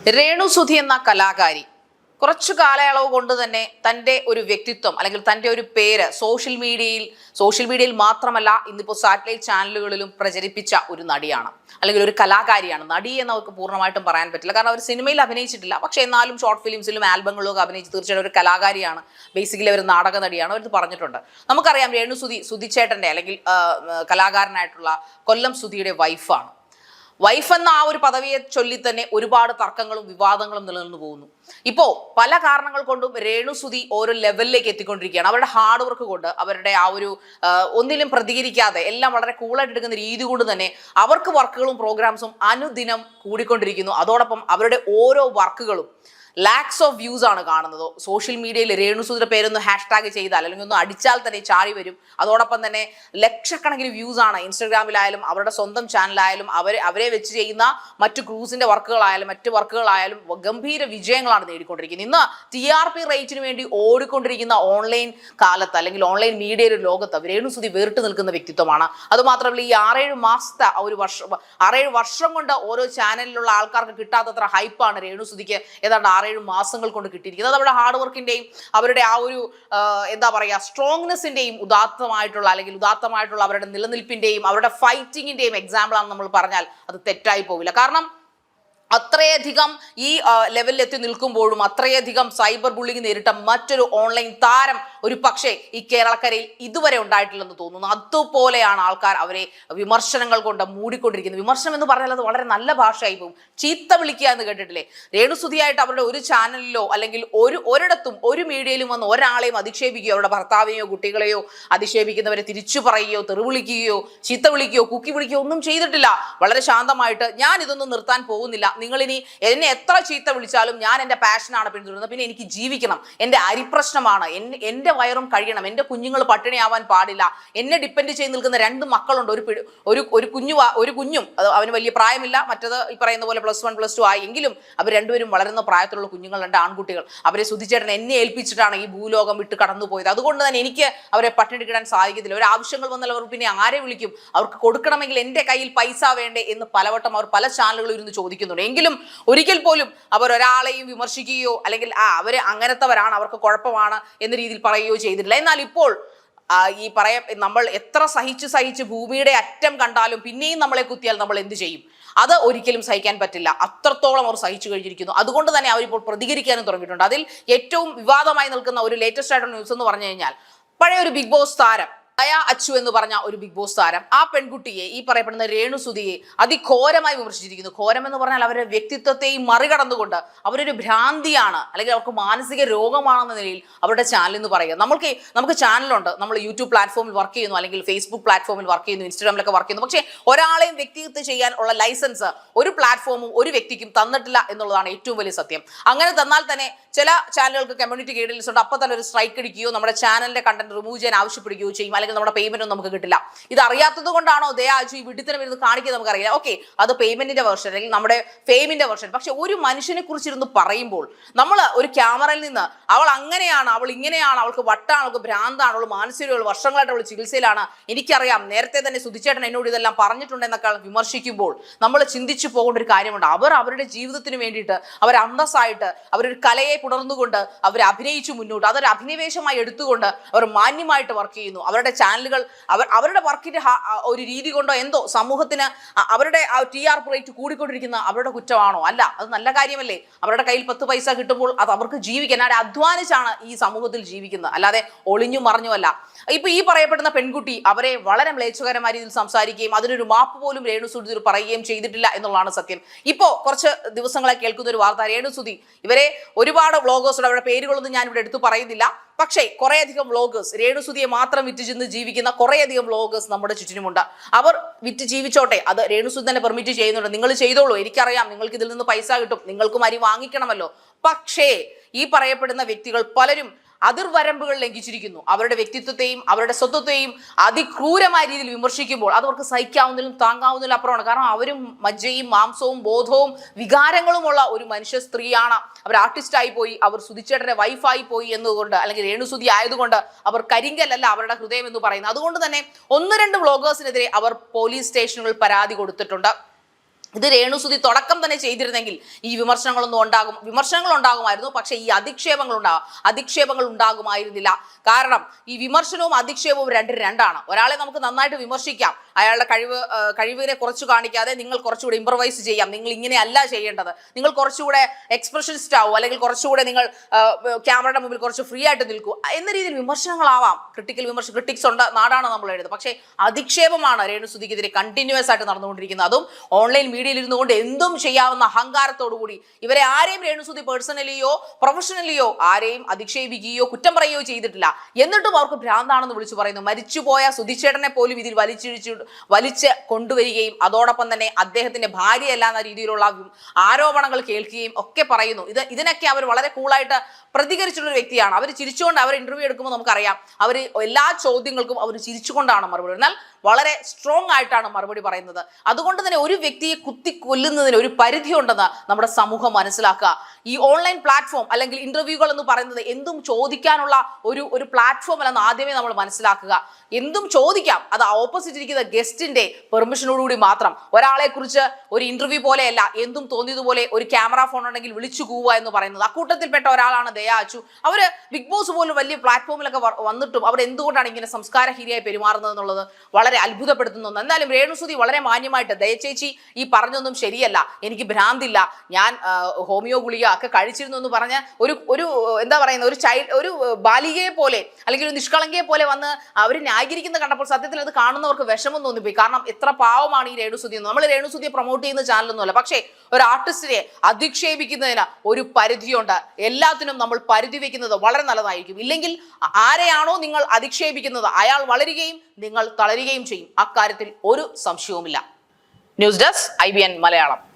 രേണു സുധി എന്ന കലാകാരി കുറച്ചു കാലയളവ് കൊണ്ട് തന്നെ തൻ്റെ ഒരു വ്യക്തിത്വം അല്ലെങ്കിൽ തൻ്റെ ഒരു പേര് സോഷ്യൽ മീഡിയയിൽ മാത്രമല്ല ഇന്നിപ്പോൾ സാറ്റലൈറ്റ് ചാനലുകളിലും പ്രചരിപ്പിച്ച ഒരു നടിയാണ്, അല്ലെങ്കിൽ ഒരു കലാകാരിയാണ്. നടി എന്ന് അവർക്ക് പൂർണ്ണമായിട്ടും പറയാൻ പറ്റില്ല, കാരണം അവർ സിനിമയിൽ അഭിനയിച്ചിട്ടില്ല. പക്ഷേ എന്നാലും ഷോർട്ട് ഫിലിംസിലും ആൽബങ്ങളിലും ഒക്കെ അഭിനയിച്ച് തീർച്ചയായിട്ടും ഒരു കലാകാരിയാണ്. ബേസിക്കലി അവർ നാടക നടിയാണ്. അവർ പറഞ്ഞിട്ടുണ്ട്. നമുക്കറിയാം രേണു സുധിച്ചേട്ടൻ്റെ അല്ലെങ്കിൽ കലാകാരനായിട്ടുള്ള കൊല്ലം സുധിയുടെ വൈഫാണ്. വൈഫ് എന്ന ആ ഒരു പദവിയെ ചൊല്ലി തന്നെ ഒരുപാട് തർക്കങ്ങളും വിവാദങ്ങളും നിലനിന്നു പോകുന്നു. ഇപ്പോ പല കാരണങ്ങൾ കൊണ്ടും രേണു സുധി ഓരോ ലെവലിലേക്ക് എത്തിക്കൊണ്ടിരിക്കുകയാണ്. അവരുടെ ഹാർഡ് വർക്ക് കൊണ്ട്, അവരുടെ ആ ഒരു ഒന്നിലും പ്രതികരിക്കാതെ എല്ലാം വളരെ കൂളായിട്ട് എടുക്കുന്ന രീതി കൊണ്ട് തന്നെ അവർക്ക് വർക്കുകളും പ്രോഗ്രാംസും അനുദിനം കൂടിക്കൊണ്ടിരിക്കുന്നു. അതോടൊപ്പം അവരുടെ ഓരോ വർക്കുകളും ലാക്സ് ഓഫ് വ്യൂസ് ആണ് കാണുന്നത്. സോഷ്യൽ മീഡിയയിൽ രേണു സുധിയുടെ പേരൊന്ന് ഹാഷ്ടാഗ് ചെയ്താൽ അല്ലെങ്കിൽ ഒന്ന് അടിച്ചാൽ തന്നെ ചാടി വരും. അതോടൊപ്പം തന്നെ ലക്ഷക്കണക്കിന് വ്യൂസ് ആണ് ഇൻസ്റ്റഗ്രാമിലായാലും അവരുടെ സ്വന്തം ചാനലായാലും അവരെ വെച്ച് ചെയ്യുന്ന മറ്റു ക്രൂസിന്റെ വർക്കുകളായാലും മറ്റു വർക്കുകളായാലും ഗംഭീര വിജയങ്ങളാണ് നേടിക്കൊണ്ടിരിക്കുന്നത്. ഇന്ന് TRP റേറ്റിന് വേണ്ടി ഓടിക്കൊണ്ടിരിക്കുന്ന ഓൺലൈൻ കാലത്ത് അല്ലെങ്കിൽ ഓൺലൈൻ മീഡിയയുടെ ലോകത്ത് രേണു സുധി വേറിട്ട് നിൽക്കുന്ന വ്യക്തിത്വമാണ്. അതുമാത്രമല്ല ഈ 6-7 മാസത്തെ ഒരു 6-7 വർഷം കൊണ്ട് ഓരോ ചാനലിലുള്ള ആൾക്കാർക്ക് കിട്ടാത്തത്ര ഹൈപ്പാണ് രേണു സുധിക്ക് ഏതാണ്ട് 6-7 മാസങ്ങൾ കൊണ്ട് കിട്ടിയിരിക്കുന്നത്. അത് അവരുടെ ഹാർഡ് വർക്കിന്റെയും അവരുടെ ആ ഒരു എന്താ പറയുക സ്ട്രോങ്നെസിന്റെയും ഉദാത്തമായിട്ടുള്ള അവരുടെ നിലനിൽപ്പിന്റെയും അവരുടെ ഫൈറ്റിങ്ങിന്റെയും എക്സാമ്പിൾ ആണെന്ന് നമ്മൾ പറഞ്ഞാൽ അത് തെറ്റായി പോവില്ല. കാരണം അത്രയധികം ഈ ലെവലിൽ എത്തി നിൽക്കുമ്പോഴും അത്രയധികം സൈബർ ബുള്ളിങ് നേരിട്ട മറ്റൊരു ഓൺലൈൻ താരം ഒരു പക്ഷേ ഈ കേരളക്കരയിൽ ഇതുവരെ ഉണ്ടായിട്ടില്ലെന്ന് തോന്നുന്നു. അതുപോലെയാണ് ആൾക്കാർ അവരെ വിമർശനങ്ങൾ കൊണ്ട് മൂടിക്കൊണ്ടിരിക്കുന്നത്. വിമർശനം എന്ന് പറഞ്ഞാൽ അത് വളരെ നല്ല ഭാഷയായി പോകും. ചീത്ത വിളിക്കുക എന്ന് കേട്ടിട്ടില്ലേ? രേണു സുധിയായിട്ട് അവരുടെ ഒരു ചാനലിലോ അല്ലെങ്കിൽ ഒരിടത്തും ഒരു മീഡിയയിലും വന്ന് ഒരാളെയും അധിക്ഷേപിക്കുകയോ അവരുടെ ഭർത്താവിനെയോ കുട്ടികളെയോ അധിക്ഷേപിക്കുന്നവരെ തിരിച്ചു പറയുകയോ തെറിവിളിക്കുകയോ ചീത്ത വിളിക്കുകയോ കുക്കി വിളിക്കുകയോ ഒന്നും ചെയ്തിട്ടില്ല. വളരെ ശാന്തമായിട്ട് ഞാൻ ഇതൊന്നും നിർത്താൻ പോകുന്നില്ല, നിങ്ങളിനി എന്നെ എത്ര ചീത്ത വിളിച്ചാലും ഞാൻ എൻ്റെ പാഷനാണ് പിന്തുടരുന്നത്, പിന്നെ എനിക്ക് ജീവിക്കണം, എൻ്റെ അരിപ്രശ്നമാണ്, എൻ്റെ വയറും കഴിയണം, എൻ്റെ കുഞ്ഞുങ്ങൾ പട്ടിണിയാവാൻ പാടില്ല, എന്നെ ഡിപ്പെൻഡ് ചെയ്ത് നിൽക്കുന്ന 2 മക്കളുണ്ട്, ഒരു കുഞ്ഞും അവന് വലിയ പ്രായമില്ല, മറ്റത് ഈ പറയുന്ന പോലെ +1 +2 ആയി, എങ്കിലും അവർ രണ്ടുപേരും വളരുന്ന പ്രായത്തിലുള്ള കുഞ്ഞുങ്ങൾ, 2 ആൺകുട്ടികൾ. അവരെ സുധിച്ചേട്ടൻ എന്നെ ഏൽപ്പിച്ചിട്ടാണ് ഈ ഭൂലോകം വിട്ട് കടന്നുപോയത്. അതുകൊണ്ട് തന്നെ എനിക്ക് അവരെ പട്ടിണി കിടാൻ സാധിക്കത്തില്ല. ഒരു ആവശ്യങ്ങൾ വന്നാൽ അവർ പിന്നെ ആരെ വിളിക്കും? അവർക്ക് കൊടുക്കണമെങ്കിൽ എൻ്റെ കയ്യിൽ പൈസ വേണ്ടേ എന്ന് പലവട്ടം അവർ പല ചാനലുകളിൽ ഇരുന്ന് ചോദിക്കുന്നുണ്ട്. എങ്കിലും ഒരിക്കൽ പോലും അവർ ഒരാളെയും വിമർശിക്കുകയോ അല്ലെങ്കിൽ അവര് അങ്ങനത്തവരാണ്, അവർക്ക് കുഴപ്പമാണ് എന്ന രീതിയിൽ പറയുകയോ ചെയ്തിട്ടില്ല. എന്നാൽ ഇപ്പോൾ നമ്മൾ എത്ര സഹിച്ച് ഭൂമിയുടെ അറ്റം കണ്ടാലും പിന്നെയും നമ്മളെ കുത്തിയാൽ നമ്മൾ എന്ത് ചെയ്യും? അത് ഒരിക്കലും സഹിക്കാൻ പറ്റില്ല. അത്രത്തോളം അവർ സഹിച്ചു കഴിഞ്ഞിരിക്കുന്നു. അതുകൊണ്ട് തന്നെ അവരിപ്പോൾ പ്രതികരിക്കാനും തുടങ്ങിയിട്ടുണ്ട്. അതിൽ ഏറ്റവും വിവാദമായി നിൽക്കുന്ന ഒരു ലേറ്റസ്റ്റ് ആയിട്ടുള്ള ന്യൂസ് എന്ന് പറഞ്ഞു കഴിഞ്ഞാൽ പഴയ ഒരു ബിഗ് ബോസ് താരം അച്ചു എന്ന് പറഞ്ഞ ഒരു ബിഗ് ബോസ് താരം ആ പെൺകുട്ടിയെ, ഈ പറയപ്പെടുന്ന രേണു സുധിയെ അതിഘോരമായി വിമർശിച്ചിരിക്കുന്നു. ഘോരം എന്ന് പറഞ്ഞാൽ അവരുടെ വ്യക്തിത്വത്തെയും മറികടന്നുകൊണ്ട് അവരൊരു ഭ്രാന്തിയാണ് അല്ലെങ്കിൽ അവർക്ക് മാനസിക രോഗമാണെന്ന നിലയിൽ അവരുടെ ചാനൽ എന്ന് പറയുക. നമുക്ക് ചാനലുണ്ട്, നമ്മൾ യൂട്യൂബ് പ്ലാറ്റ്ഫോമിൽ വർക്ക് ചെയ്യുന്നു, അല്ലെങ്കിൽ ഫേസ്ബുക്ക് പ്ലാറ്റ്ഫോമിൽ വർക്ക് ചെയ്യുന്നു, ഇൻസ്റ്റാഗ്രാമിലൊക്കെ വർക്ക് ചെയ്യുന്നു. പക്ഷേ ഒരാളെയും വ്യക്തിഗത ചെയ്യാൻ ഉള്ള ലൈസൻസ് ഒരു പ്ലാറ്റ്ഫോമും ഒരു വ്യക്തിക്കും തന്നിട്ടില്ല എന്നുള്ളതാണ് ഏറ്റവും വലിയ സത്യം. അങ്ങനെ തന്നാൽ തന്നെ ചില ചാനലുകൾക്ക് കമ്മ്യൂണിറ്റി ഗൈഡൻസ് ഉണ്ട്, അപ്പോൾ തന്നെ ഒരു സ്ട്രൈക്ക് അടിക്കുകയോ നമ്മുടെ ചാനലിന്റെ കണ്ടന്റ് റിമൂവ് ചെയ്യാൻ ആവശ്യപ്പെടുകയോ ചെയ്യും, അല്ലെങ്കിൽ നമ്മുടെ പേയ്മെന്റ് ഒന്നും നമുക്ക് കിട്ടില്ല. ഇത് അറിയാത്തത് കൊണ്ടാണോ ദയാജു ഈ വിഡിത്തരം ഇരുന്ന് കാണിക്കുന്നത് നമുക്കറിയില്ല. ഓക്കെ, അത് പേയ്മെന്റിന്റെ വേർഷൻ അല്ലെങ്കിൽ നമ്മുടെ ഫെയിമിന്റെ വേർഷൻ. പക്ഷെ ഒരു മനുഷ്യനെ കുറിച്ചിരുന്ന് പറയുമ്പോൾ നമ്മൾ ഒരു ക്യാമറയിൽ നിന്ന് അവൾ അങ്ങനെയാണ്, അവൾ ഇങ്ങനെയാണ്, അവൾക്ക് വട്ടാണ്, അവൾക്ക് ഭ്രാന്താണ്, അവൾ മാനസികരോട് വർഷങ്ങളായിട്ട് അവൾ ചികിത്സയിലാണ്, എനിക്കറിയാം, നേരത്തെ തന്നെ സുധിച്ചേട്ടൻ എന്നോട് ഇതെല്ലാം പറഞ്ഞിട്ടുണ്ടെന്നൊക്കെ വിമർശിക്കുമ്പോൾ നമ്മൾ ചിന്തിച്ചു പോകേണ്ട ഒരു കാര്യമുണ്ട്. അവരുടെ ജീവിതത്തിന് വേണ്ടിയിട്ട് അവർ അന്തസ്സായിട്ട് അവരൊരു കലയെ പുണർന്നുകൊണ്ട് അവർ അഭിനയിച്ചു മുന്നോട്ട്, അതൊരു അഭിനിവേശമായി എടുത്തുകൊണ്ട് അവർ മാന്യമായിട്ട് വർക്ക് ചെയ്യുന്നു. അവരുടെ ചാനലുകൾ അവരുടെ വർക്കിന്റെ ഒരു രീതി കൊണ്ടോ എന്തോ സമൂഹത്തിന് അവരുടെ TRP റേറ്റ് കൂടിക്കൊണ്ടിരിക്കുന്ന അവരുടെ കുറ്റമാണോ? അല്ല, അത് നല്ല കാര്യമല്ലേ. അവരുടെ കയ്യിൽ 10 പൈസ കിട്ടുമ്പോൾ അത് അവർക്ക് ജീവിക്കാൻ, അവർ അധ്വാനിച്ചാണ് ഈ സമൂഹത്തിൽ ജീവിക്കുന്നത്, അല്ലാതെ ഒളിഞ്ഞു മറിഞ്ഞുമല്ല. ഇപ്പൊ ഈ പറയപ്പെടുന്ന പെൺകുട്ടി അവരെ വളരെ മ്ലേച്ഛകരമായ രീതിയിൽ സംസാരിക്കുകയും അതിനൊരു മാപ്പ് പോലും രേണു സുധി പറയുകയും ചെയ്തിട്ടില്ല എന്നുള്ളതാണ് സത്യം. ഇപ്പോ കുറച്ച് ദിവസങ്ങളെ കേൾക്കുന്ന ഒരു വാർത്ത, രേണു സുധി ഇവരെ ഒരുപാട് വ്ളോഗേഴ്സുടെ അവരുടെ പേരുകളൊന്നും ഞാൻ ഇവിടെ എടുത്തു പറയുന്നില്ല, പക്ഷേ കുറേയധികം വ്ളോഗേഴ്സ്, രേണു സുധിയെ മാത്രം വിറ്റ് ചെന്ന് ജീവിക്കുന്ന കുറേയധികം വ്ളോഗേഴ്സ് നമ്മുടെ ചുറ്റിനുമുണ്ട്. അവർ വിറ്റ് ജീവിച്ചോട്ടെ, അത് രേണു സുധി തന്നെ പെർമിറ്റ് ചെയ്യുന്നുണ്ട്. നിങ്ങൾ ചെയ്തോളൂ, എനിക്കറിയാം നിങ്ങൾക്ക് ഇതിൽ നിന്ന് പൈസ കിട്ടും, നിങ്ങൾക്കും അരി വാങ്ങിക്കണമല്ലോ. പക്ഷേ ഈ പറയപ്പെടുന്ന വ്യക്തികൾ പലരും അതിർവരമ്പുകൾ ലംഘിച്ചിരിക്കുന്നു. അവരുടെ വ്യക്തിത്വത്തെയും അവരുടെ സ്വത്വത്തെയും അതിക്രൂരമായ രീതിയിൽ വിമർശിക്കുമ്പോൾ അത് അവർക്ക് സഹിക്കാവുന്നതിലും താങ്ങാവുന്നതിലും അപ്പുറമാണ്. കാരണം അവരും മജ്ജയും മാംസവും ബോധവും വികാരങ്ങളുമുള്ള ഒരു മനുഷ്യ സ്ത്രീയാണ്. അവർ ആർട്ടിസ്റ്റായി പോയി, അവർ സുധിച്ചേട്ടന്റെ വൈഫായി പോയി എന്നുകൊണ്ട്, അല്ലെങ്കിൽ രേണു സുധി ആയതുകൊണ്ട് അവർ കരിങ്കല്ലല്ല അവരുടെ ഹൃദയം എന്ന് പറയുന്നത്. അതുകൊണ്ട് തന്നെ 1-2 വ്ളോഗേഴ്സിനെതിരെ അവർ പോലീസ് സ്റ്റേഷനുകളിൽ പരാതി കൊടുത്തിട്ടുണ്ട്. ഇത് രേണുസുതി തുടക്കം തന്നെ ചെയ്തിരുന്നെങ്കിൽ ഈ വിമർശനങ്ങൾ ഉണ്ടാകുമായിരുന്നു. പക്ഷെ ഈ അധിക്ഷേപങ്ങൾ ഉണ്ടാകുമായിരുന്നില്ല. കാരണം ഈ വിമർശനവും അധിക്ഷേപവും രണ്ടാണ്. ഒരാളെ നമുക്ക് നന്നായിട്ട് വിമർശിക്കാം, അയാളുടെ കഴിവിനെ കുറച്ചു കാണിക്കാതെ നിങ്ങൾ കുറച്ചുകൂടെ ഇംപ്രവൈസ് ചെയ്യാം, നിങ്ങൾ ഇങ്ങനെയല്ല ചെയ്യേണ്ടത്, നിങ്ങൾ കുറച്ചുകൂടെ എക്സ്പ്രഷനിസ്റ്റ് ആവും, അല്ലെങ്കിൽ കുറച്ചുകൂടെ നിങ്ങൾ ക്യാമറയുടെ മുമ്പിൽ കുറച്ച് ഫ്രീ ആയിട്ട് നിൽക്കൂ എന്ന രീതിയിൽ വിമർശനങ്ങളാവാം. ക്രിട്ടിക്സ് ഉണ്ട്, നാടാണ് നമ്മൾ എഴുതുന്നത്. പക്ഷേ അധിക്ഷേപമാണ് രേണുസുതിക്കെതിരെ കണ്ടിന്യൂസ് ആയിട്ട് നടന്നുകൊണ്ടിരിക്കുന്നത്. അതും ഓൺലൈൻ മീഡിയയിൽ ഇരുന്നുകൊണ്ട് എന്തും ചെയ്യാവുന്ന അഹങ്കാരത്തോടുകൂടി. ഇവരെ ആരെയും രേണുസുതി പേഴ്സണലിയോ പ്രൊഫഷണലിയോ ആരെയും അധിക്ഷേപിക്കുകയോ കുറ്റം പറയുകയോ ചെയ്തിട്ടില്ല. എന്നിട്ടും അവർക്ക് ഭ്രാന്താണെന്ന് വിളിച്ചു പറയുന്നു. മരിച്ചുപോയ സുധിച്ചേട്ടനെ പോലും ഇതിൽ വലിച്ച് കൊണ്ടുവരികയും അതോടൊപ്പം തന്നെ അദ്ദേഹത്തിന്റെ ഭാര്യയല്ല എന്ന രീതിയിലുള്ള ആരോപണങ്ങൾ കേൾക്കുകയും ഒക്കെ പറയുന്നു. ഇതിനൊക്കെ അവർ വളരെ കൂളായിട്ട് പ്രതികരിച്ചിട്ടുള്ള വ്യക്തിയാണ്. അവർ ചിരിച്ചുകൊണ്ട് അവർ ഇന്റർവ്യൂ എടുക്കുമ്പോൾ നമുക്കറിയാം അവർ എല്ലാ ചോദ്യങ്ങൾക്കും അവർ ചിരിച്ചുകൊണ്ടാണ് മറുപടി. എന്നാൽ വളരെ സ്ട്രോങ് ആയിട്ടാണ് മറുപടി പറയുന്നത്. അതുകൊണ്ട് തന്നെ ഒരു വ്യക്തിയെ കുത്തിക്കൊല്ലുന്നതിന് ഒരു പരിധി ഉണ്ടെന്ന് നമ്മുടെ സമൂഹം മനസ്സിലാക്കുക. ഈ ഓൺലൈൻ പ്ലാറ്റ്ഫോം അല്ലെങ്കിൽ ഇന്റർവ്യൂകൾ എന്ന് പറയുന്നത് എന്തും ചോദിക്കാനുള്ള ഒരു പ്ലാറ്റ്ഫോം അല്ലെന്ന് ആദ്യമേ നമ്മൾ മനസ്സിലാക്കുക. എന്തും ചോദിക്കാം, അത് ഓപ്പോസിറ്റ് ഇരിക്കുന്ന ഗസ്റ്റിന്റെ പെർമിഷനോടുകൂടി മാത്രം. ഒരാളെ കുറിച്ച് ഒരു ഇന്റർവ്യൂ പോലെയല്ല എന്തും തോന്നിയതുപോലെ ഒരു ക്യാമറ ഫോൺ ഉണ്ടെങ്കിൽ വിളിച്ചു കൂവുക എന്ന് പറയുന്നത്. അക്കൂട്ടത്തിൽപ്പെട്ട ഒരാളാണ് ദയ അച്ചു. അവര് ബിഗ് ബോസ് പോലും വലിയ പ്ലാറ്റ്ഫോമിലൊക്കെ വന്നിട്ടും അവർ എന്തുകൊണ്ടാണ് ഇങ്ങനെ സംസ്കാരഹീനയായി പെരുമാറുന്നത് എന്നുള്ളത് വളരെ അത്ഭുതപ്പെടുത്തുന്നു. എന്നാലും രേണുസുതി വളരെ മാന്യമായിട്ട്, ദയചേച്ചി ഈ പറഞ്ഞൊന്നും ശരിയല്ല, എനിക്ക് ഭ്രാന്തില്ല, ഞാൻ ഹോമിയോ ഗുളിക ഒക്കെ കഴിച്ചിരുന്നു എന്ന് പറഞ്ഞ ഒരു എന്താ പറയുന്ന ഒരു ബാലികയെ പോലെ അല്ലെങ്കിൽ ഒരു നിഷ്കളങ്കയെ പോലെ വന്ന് അവർ ന്യായീകരിക്കുന്ന കണ്ടപ്പോൾ സത്യത്തിൽ അത് കാണുന്നവർക്ക് വിഷമം തോന്നിപ്പോയി. കാരണം എത്ര പാവമാണ് ഈ രേണുസുതി എന്ന്. നമ്മൾ രേണുസുതിയെ പ്രൊമോട്ട് ചെയ്യുന്ന ചാനലൊന്നുമല്ല. പക്ഷേ ഒരു ആർട്ടിസ്റ്റിനെ അധിക്ഷേപിക്കുന്നതിന് ഒരു പരിധിയുണ്ട്. എല്ലാത്തിനും നമ്മൾ പരിധി വെക്കുന്നത് വളരെ നല്ലതായിരിക്കും. ഇല്ലെങ്കിൽ ആരെയാണോ നിങ്ങൾ അധിക്ഷേപിക്കുന്നത് അയാൾ വളരുകയും നിങ്ങൾ തളരുകയും ചെയ്യും. അക്കാര്യത്തിൽ ഒരു സംശയവുമില്ല. News desk IBN Malayalam.